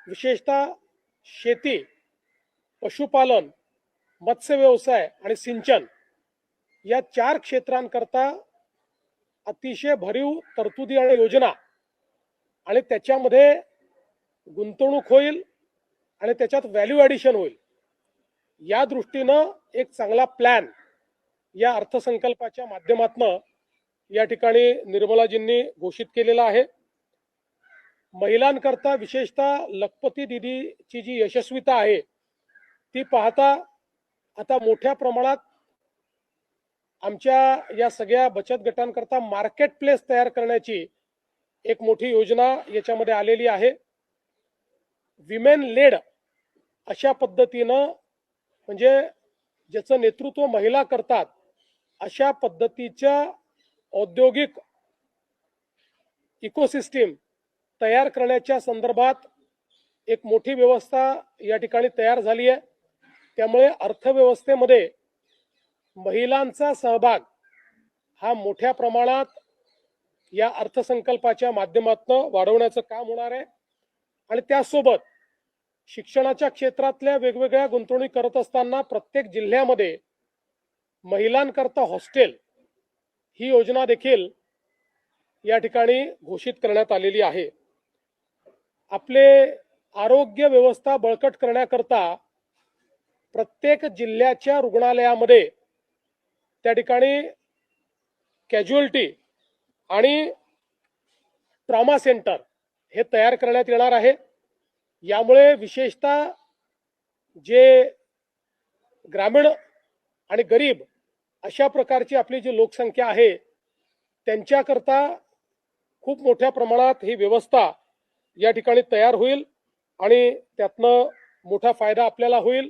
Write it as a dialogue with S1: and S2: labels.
S1: विशेषतः शेती, पशुपालन, मत्स्य व्यवसाय आणि सिंचन या 4 क्षेत्रांकरता अतिशय भरीव तरतुदी आणि योजना आणि त्याच्यामध्ये गुंतवणूक होईल आणि त्याच्यात व्हॅल्यू ॲडिशन होईल या दृष्टीनं एक चांगला प्लॅन या अर्थसंकल्पाच्या माध्यमातून या ठिकाणी निर्मलाजींनी घोषित केलेला आहे. महिलांकरता विशेषतः लखपती दीदीची जी यशस्वीता आहे ती पाहता आता मोठ्या प्रमाणात आमच्या या सगळ्या बचत गटांकरता मार्केट प्लेस तयार करण्याची एक मोठी योजना याच्यामध्ये आलेली आहे. विमेन लेड अशा पद्धतीनं म्हणजे ज्याचं नेतृत्व महिला करतात अशा पद्धतीच्या औद्योगिक इकोसिस्टीम तयार करण्याच्या संदर्भात एक मोठी व्यवस्था या ठिकाणी तयार झाली आहे. त्यामुळे अर्थव्यवस्थेमध्ये महिलांचा सहभाग हा मोठ्या प्रमाणात या अर्थसंकल्पाच्या माध्यमातून वाढवण्याचं काम होणार आहे. आणि त्यासोबत शिक्षणाच्या क्षेत्रातल्या वेगवेगळ्या गुंतवणूक करत असताना प्रत्येक जिल्ह्यामध्ये महिलांकरता हॉस्टेल ही योजना देखील या ठिकाणी घोषित करण्यात आलेली आहे. आपले आरोग्य व्यवस्था बळकट करण्याकरता प्रत्येक जिल्ह्याच्या रुग्णालयामध्ये त्या ठिकाणी कॅज्युअल्टी आणि ट्रॉमा सेंटर हे तयार करण्यात येणार आहे. यामुळे विशेषतः जे ग्रामीण आणि गरीब अशा प्रकारची आपली जी लोकसंख्या आहे त्यांच्याकरता खूप मोठ्या प्रमाणात ही व्यवस्था या ठिकाणी तयार होईल आणि त्यातनं मोठा फायदा आपल्याला होईल.